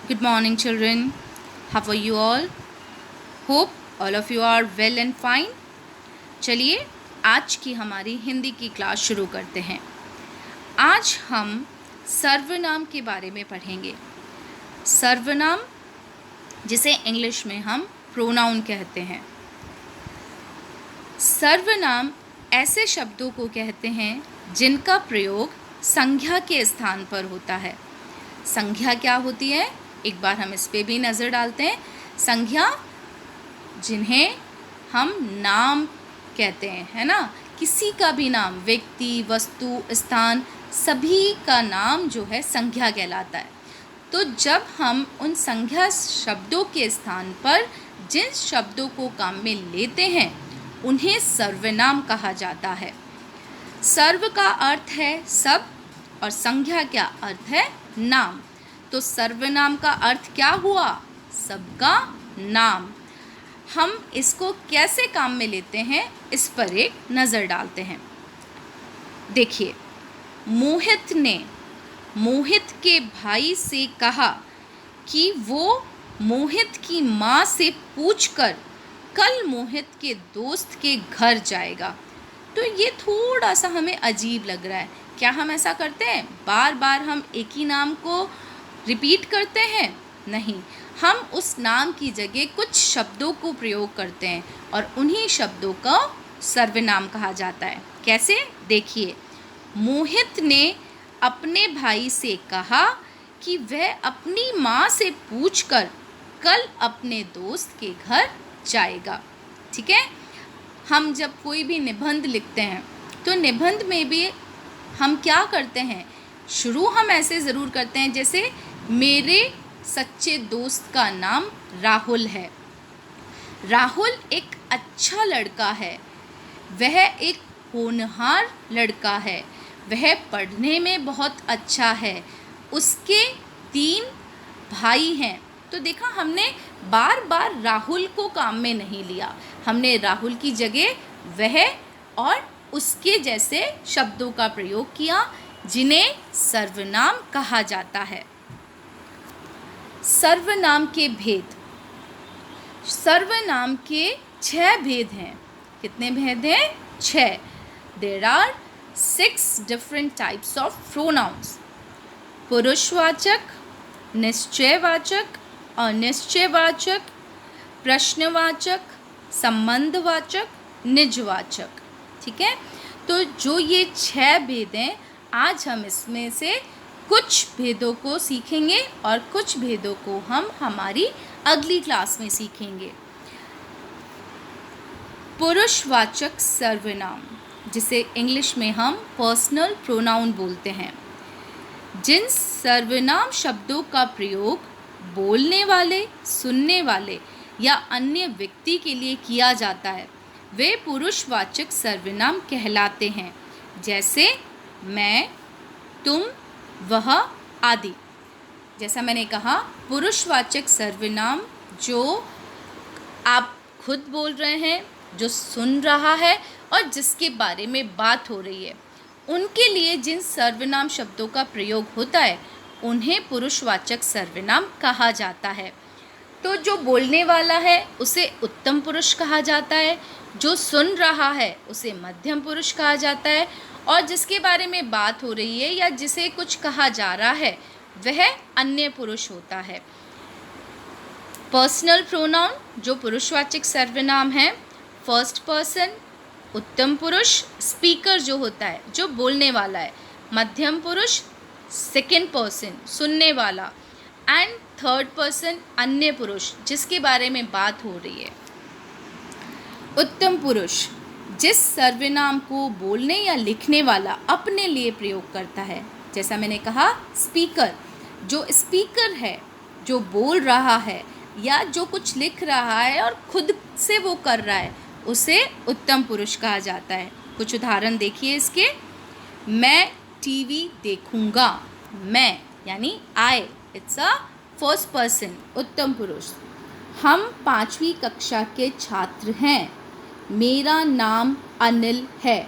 Good morning, children. How are you all? Hope all of you are well and fine. चलिए आज की हमारी हिंदी की क्लास शुरू करते हैं। आज हम सर्वनाम के बारे में पढ़ेंगे। सर्वनाम जिसे इंग्लिश में हम प्रोनाउन कहते हैं। सर्वनाम ऐसे शब्दों को कहते हैं जिनका प्रयोग संज्ञा के स्थान पर होता है। संज्ञा क्या होती है, एक बार हम इस पे भी नज़र डालते हैं। संज्ञा जिन्हें हम नाम कहते हैं, है ना। किसी का भी नाम, व्यक्ति, वस्तु, स्थान, सभी का नाम जो है संज्ञा कहलाता है। तो जब हम उन संज्ञा शब्दों के स्थान पर जिन शब्दों को काम में लेते हैं उन्हें सर्वनाम कहा जाता है। सर्व का अर्थ है सब और संज्ञा क्या अर्थ है, नाम। तो सर्वनाम का अर्थ क्या हुआ, सबका नाम। हम इसको कैसे काम में लेते हैं इस पर एक नज़र डालते हैं। देखिए, मोहित ने मोहित के भाई से कहा कि वो मोहित की माँ से पूछकर कल मोहित के दोस्त के घर जाएगा। तो ये थोड़ा सा हमें अजीब लग रहा है। क्या हम ऐसा करते हैं, बार बार हम एक ही नाम को रिपीट करते हैं? नहीं, हम उस नाम की जगह कुछ शब्दों को प्रयोग करते हैं और उन्हीं शब्दों को सर्वनाम कहा जाता है। कैसे, देखिए, मोहित ने अपने भाई से कहा कि वह अपनी माँ से पूछकर कल अपने दोस्त के घर जाएगा। ठीक है। हम जब कोई भी निबंध लिखते हैं तो निबंध में भी हम क्या करते हैं, शुरू हम ऐसे ज़रूर करते हैं जैसे मेरे सच्चे दोस्त का नाम राहुल है। राहुल एक अच्छा लड़का है, वह एक होनहार लड़का है, वह पढ़ने में बहुत अच्छा है, उसके 3 भाई हैं। तो देखा, हमने बार बार राहुल को काम में नहीं लिया, हमने राहुल की जगह वह और उसके जैसे शब्दों का प्रयोग किया जिन्हें सर्वनाम कहा जाता है। सर्वनाम के भेद। सर्वनाम के 6 भेद हैं। कितने भेद हैं? 6। There are 6 different types of pronouns. पुरुषवाचक, निश्चयवाचक, अनिश्चयवाचक, प्रश्नवाचक, संबंधवाचक, निजवाचक। ठीक है। तो जो ये 6 भेद हैं, आज हम इसमें से कुछ भेदों को सीखेंगे और कुछ भेदों को हम हमारी अगली क्लास में सीखेंगे। पुरुषवाचक सर्वनाम, जिसे इंग्लिश में हम पर्सनल प्रोनाउन बोलते हैं। जिन सर्वनाम शब्दों का प्रयोग बोलने वाले, सुनने वाले या अन्य व्यक्ति के लिए किया जाता है वे पुरुषवाचक सर्वनाम कहलाते हैं। जैसे मैं, तुम, वह आदि। जैसा मैंने कहा, पुरुषवाचक सर्वनाम जो आप खुद बोल रहे हैं, जो सुन रहा है और जिसके बारे में बात हो रही है, उनके लिए जिन सर्वनाम शब्दों का प्रयोग होता है उन्हें पुरुषवाचक सर्वनाम कहा जाता है। तो जो बोलने वाला है उसे उत्तम पुरुष कहा जाता है, जो सुन रहा है उसे मध्यम पुरुष कहा जाता है और जिसके बारे में बात हो रही है या जिसे कुछ कहा जा रहा है वह अन्य पुरुष होता है। पर्सनल प्रोनाउन जो पुरुषवाचक सर्वनाम है, फर्स्ट पर्सन उत्तम पुरुष, स्पीकर जो होता है जो बोलने वाला है, मध्यम पुरुष सेकंड पर्सन सुनने वाला, एंड थर्ड पर्सन अन्य पुरुष जिसके बारे में बात हो रही है। उत्तम पुरुष जिस सर्वनाम को बोलने या लिखने वाला अपने लिए प्रयोग करता है। जैसा मैंने कहा, स्पीकर, जो स्पीकर है, जो बोल रहा है या जो कुछ लिख रहा है और खुद से वो कर रहा है, उसे उत्तम पुरुष कहा जाता है। कुछ उदाहरण देखिए इसके। मैं टीवी देखूंगा। मैं यानी आई, इट्स अ फर्स्ट पर्सन, उत्तम पुरुष। हम 5वीं कक्षा के छात्र हैं। मेरा नाम अनिल है।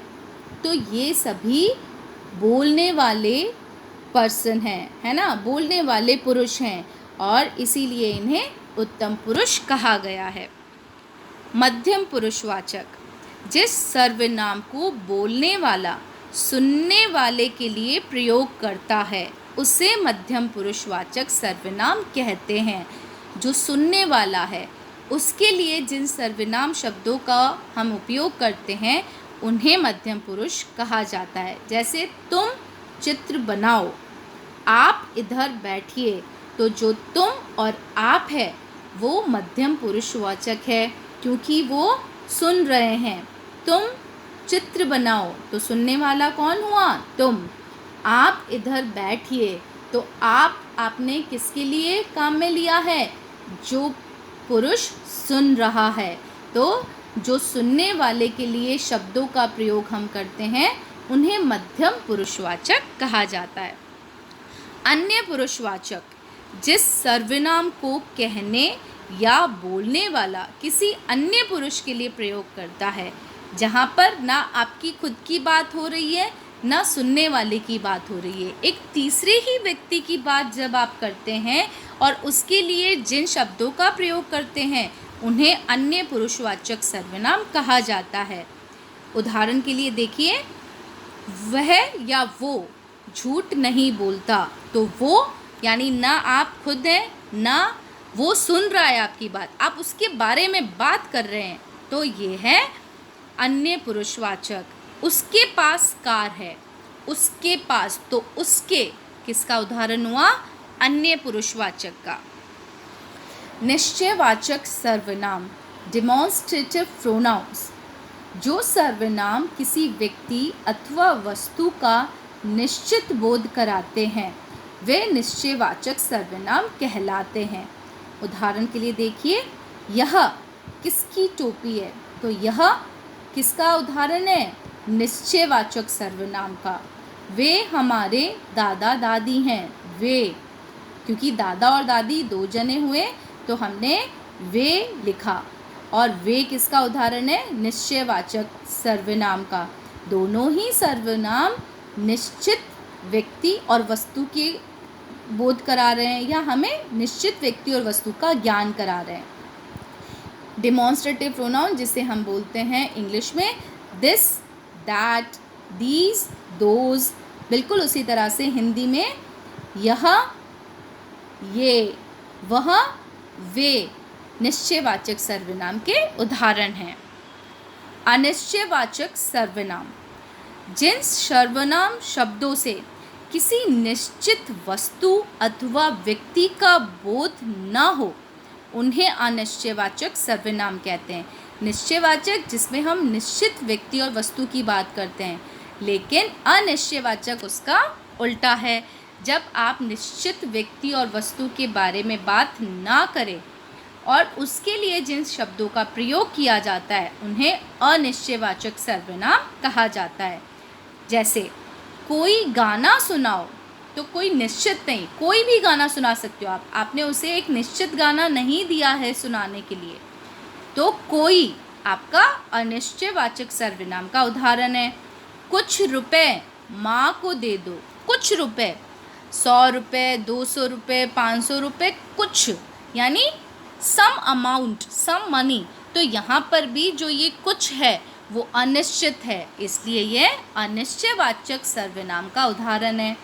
तो ये सभी बोलने वाले पर्सन हैं, है ना, बोलने वाले पुरुष हैं। और इसीलिए इन्हें उत्तम पुरुष कहा गया है। मध्यम पुरुषवाचक, जिस सर्वनाम को बोलने वाला सुनने वाले के लिए प्रयोग करता है उसे मध्यम पुरुषवाचक सर्वनाम कहते हैं। जो सुनने वाला है उसके लिए जिन सर्वनाम शब्दों का हम उपयोग करते हैं उन्हें मध्यम पुरुष कहा जाता है। जैसे तुम चित्र बनाओ, आप इधर बैठिए, तो जो तुम और आप है वो मध्यम पुरुषवाचक है क्योंकि वो सुन रहे हैं। तुम चित्र बनाओ तो सुनने वाला कौन हुआ? तुम। आप इधर बैठिए तो आपने किसके लिए काम में लिया है? जो पुरुष सुन रहा है। तो जो सुनने वाले के लिए शब्दों का प्रयोग हम करते हैं उन्हें मध्यम पुरुषवाचक कहा जाता है। अन्य पुरुषवाचक, जिस सर्वनाम को कहने या बोलने वाला किसी अन्य पुरुष के लिए प्रयोग करता है, जहाँ पर ना आपकी खुद की बात हो रही है ना सुनने वाले की बात हो रही है, एक तीसरे ही व्यक्ति की बात जब आप करते हैं और उसके लिए जिन शब्दों का प्रयोग करते हैं उन्हें अन्य पुरुषवाचक सर्वनाम कहा जाता है। उदाहरण के लिए देखिए, वह या वो झूठ नहीं बोलता, तो वो यानी ना आप खुद हैं ना वो सुन रहा है आपकी बात, आप उसके बारे में बात कर रहे हैं, तो ये है अन्य पुरुषवाचक। उसके पास कार है, उसके पास, तो उसके किसका उदाहरण हुआ? अन्य पुरुषवाचक का। निश्चयवाचक सर्वनाम, डेमोन्स्ट्रेटिव प्रोनाउंस, जो सर्वनाम किसी व्यक्ति अथवा वस्तु का निश्चित बोध कराते हैं वे निश्चयवाचक सर्वनाम कहलाते हैं। उदाहरण के लिए देखिए, यह किसकी टोपी है, तो यह किसका उदाहरण है? निश्चयवाचक सर्वनाम का। वे हमारे दादा दादी हैं, वे, क्योंकि दादा और दादी दो जने हुए तो हमने वे लिखा, और वे किसका उदाहरण है? निश्चयवाचक सर्वनाम का। दोनों ही सर्वनाम निश्चित व्यक्ति और वस्तु के बोध करा रहे हैं या हमें निश्चित व्यक्ति और वस्तु का ज्ञान करा रहे हैं। डेमोन्स्ट्रेटिव प्रोनाउन, जिसे हम बोलते हैं इंग्लिश में दिस, दैट, दीज, दोज, बिल्कुल उसी तरह से हिंदी में यह, ये, वह, वे निश्चयवाचक सर्वनाम के उदाहरण हैं। अनिश्चयवाचक सर्वनाम, जिन सर्वनाम शब्दों से किसी निश्चित वस्तु अथवा व्यक्ति का बोध न हो उन्हें अनिश्चयवाचक सर्वनाम कहते हैं। निश्चयवाचक जिसमें हम निश्चित व्यक्ति और वस्तु की बात करते हैं, लेकिन अनिश्चयवाचक उसका उल्टा है। जब आप निश्चित व्यक्ति और वस्तु के बारे में बात ना करें और उसके लिए जिन शब्दों का प्रयोग किया जाता है उन्हें अनिश्चयवाचक सर्वनाम कहा जाता है। जैसे कोई गाना सुनाओ, तो कोई निश्चित नहीं, कोई भी गाना सुना सकते हो आप, आपने उसे एक निश्चित गाना नहीं दिया है सुनाने के लिए, तो कोई आपका अनिश्चयवाचक सर्वनाम का उदाहरण है। कुछ रुपए माँ को दे दो, कुछ रुपए, 100 रुपये, 200 रुपये, 500 रुपये, कुछ यानी सम अमाउंट, सम मनी। तो यहाँ पर भी जो ये कुछ है वो अनिश्चित है, इसलिए ये अनिश्चयवाचक सर्वनाम का उदाहरण है।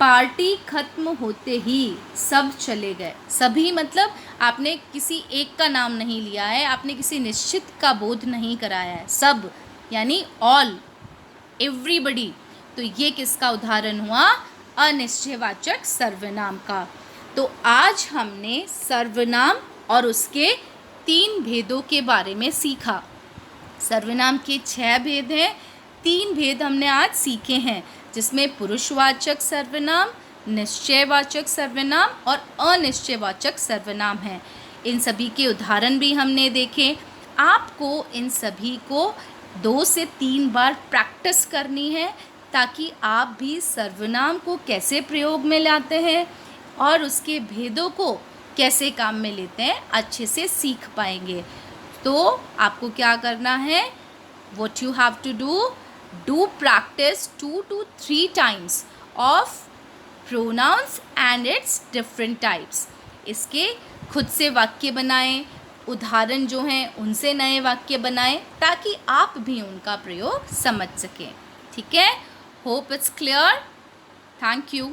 पार्टी खत्म होते ही सब चले गए, सभी मतलब आपने किसी एक का नाम नहीं लिया है, आपने किसी निश्चित का बोध नहीं कराया है, सब यानी ऑल, एवरीबडी। तो ये किसका उदाहरण हुआ? अनिश्चयवाचक सर्वनाम का। तो आज हमने सर्वनाम और उसके 3 भेदों के बारे में सीखा। सर्वनाम के 6 भेद हैं, 3 भेद हमने आज सीखे हैं, जिसमें पुरुषवाचक सर्वनाम, निश्चयवाचक सर्वनाम और अनिश्चयवाचक सर्वनाम हैं। इन सभी के उदाहरण भी हमने देखे। आपको इन सभी को 2 से 3 बार प्रैक्टिस करनी है ताकि आप भी सर्वनाम को कैसे प्रयोग में लाते हैं और उसके भेदों को कैसे काम में लेते हैं अच्छे से सीख पाएंगे। तो आपको क्या करना है? What you have to do practice 2 to 3 times of pronouns and its different types. इसके खुद से वाक्य बनाएं, उदाहरण जो हैं उनसे नए वाक्य बनाएं ताकि आप भी उनका प्रयोग समझ सकें। ठीक है? Hope it's clear. Thank you.